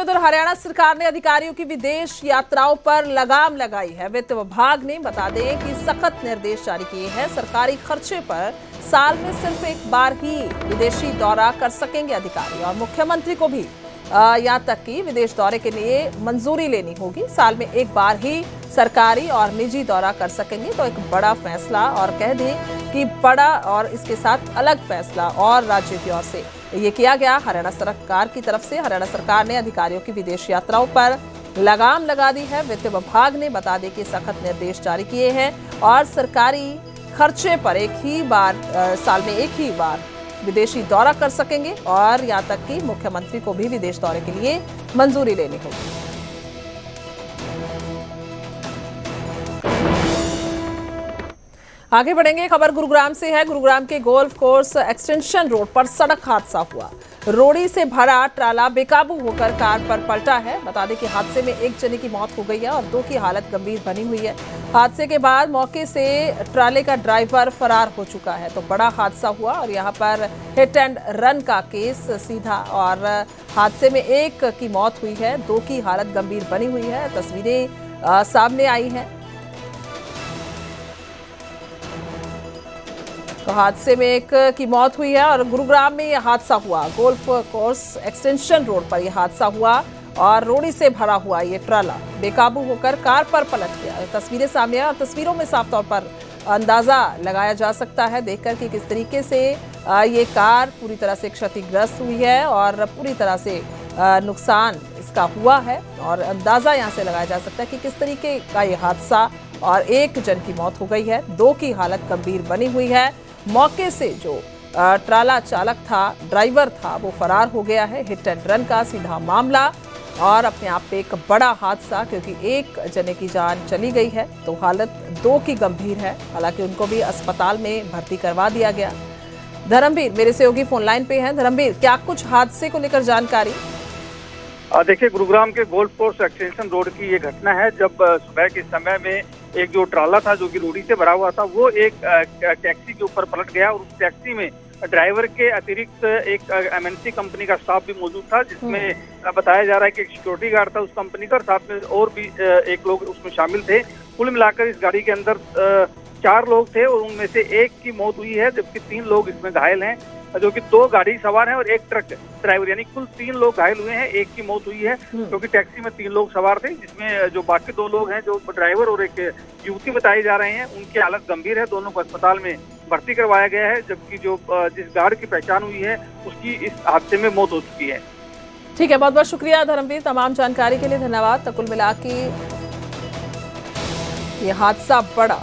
उधर हरियाणा सरकार ने अधिकारियों की विदेश यात्राओं पर लगाम लगाई है। वित्त विभाग ने बता दें कि सख्त निर्देश जारी किए हैं। सरकारी खर्चे पर साल में सिर्फ एक बार ही विदेशी दौरा कर सकेंगे अधिकारी, और मुख्यमंत्री को भी यहाँ तक कि विदेश दौरे के लिए मंजूरी लेनी होगी। साल में एक बार ही सरकारी और निजी दौरा कर सकेंगे। तो एक बड़ा फैसला, और कह दें कि बड़ा और इसके साथ अलग फैसला और राज्य की ओर से ये किया गया। हरियाणा सरकार की तरफ से हरियाणा सरकार ने अधिकारियों की विदेश यात्राओं पर लगाम लगा दी है। वित्त विभाग ने बता दें कि सख्त निर्देश जारी किए हैं और सरकारी खर्चे पर साल में एक ही बार विदेशी दौरा कर सकेंगे, और यहाँ तक कि मुख्यमंत्री को भी विदेश दौरे के लिए मंजूरी लेनी होगी। आगे बढ़ेंगे, खबर गुरुग्राम से है। गुरुग्राम के गोल्फ कोर्स एक्सटेंशन रोड पर सड़क हादसा हुआ। रोड़ी से भरा ट्राला बेकाबू होकर कार पर पलटा है। बता दें कि हादसे में एक जने की मौत हो गई है और 2 की हालत गंभीर बनी हुई है। हादसे के बाद मौके से ट्राले का ड्राइवर फरार हो चुका है। तो बड़ा हादसा हुआ और यहाँ पर हिट एंड रन का केस सीधा, और हादसे में 1 की मौत हुई है, 2 की हालत गंभीर बनी हुई है। तस्वीरें सामने आई हैं। तो हादसे में 1 की मौत हुई है और गुरुग्राम में यह हादसा हुआ। गोल्फ कोर्स एक्सटेंशन रोड पर यह हादसा हुआ और रोड़ी से भरा हुआ ये ट्राला बेकाबू होकर कार पर पलट गया। तस्वीरें सामने आई और तस्वीरों में साफ तौर पर अंदाजा लगाया जा सकता है देखकर कि किस तरीके से ये कार पूरी तरह से क्षतिग्रस्त हुई है और पूरी तरह से नुकसान इसका हुआ है। और अंदाजा यहाँ से लगाया जा सकता है कि किस तरीके का ये हादसा, और 1 जन की मौत हो गई है, 2 की हालत गंभीर बनी हुई है। मौके से जो ट्राला चालक था, ड्राइवर था, वो फरार हो गया है। हिट एंड रन का सीधा मामला और अपने आप में एक बड़ा हादसा, क्योंकि 1 जने की जान चली गई है तो हालत 2 की गंभीर है। हालांकि उनको भी अस्पताल में भर्ती करवा दिया गया। धर्मवीर मेरे सहयोगी फोन लाइन पे हैं। धर्मवीर, क्या कुछ हादसे को लेकर जानकारी? देखिए, गुरुग्राम के गोल्फ कोर्स एक्सटेंशन रोड की ये घटना है जब सुबह के समय में एक जो ट्राला था जो कि रोड़ी से भरा हुआ था, वो एक टैक्सी के ऊपर पलट गया और उस टैक्सी में ड्राइवर के अतिरिक्त एक एमएनसी कंपनी का स्टाफ भी मौजूद था, जिसमें बताया जा रहा है कि एक सिक्योरिटी गार्ड था उस कंपनी का, और साथ में और भी एक लोग उसमें शामिल थे। कुल मिलाकर इस गाड़ी के अंदर 4 लोग थे और उनमें से 1 की मौत हुई है, जबकि 3 लोग इसमें घायल हैं, जो कि 2 गाड़ी सवार हैं और 1 ट्रक ड्राइवर, यानी कुल 3 लोग घायल हुए हैं। 1 की मौत हुई है क्योंकि टैक्सी में 3 लोग सवार थे, जिसमें जो बाकी 2 लोग हैं, जो ड्राइवर और एक युवती बताए जा रहे हैं, उनकी हालत गंभीर है। दोनों को अस्पताल में भर्ती करवाया गया है, जबकि जो जिस गार्ड की पहचान हुई है उसकी इस हादसे में मौत हो चुकी है। ठीक है, बहुत बहुत शुक्रिया धर्मवीर, तमाम जानकारी के लिए धन्यवाद। तो कुल मिला के ये हादसा बड़ा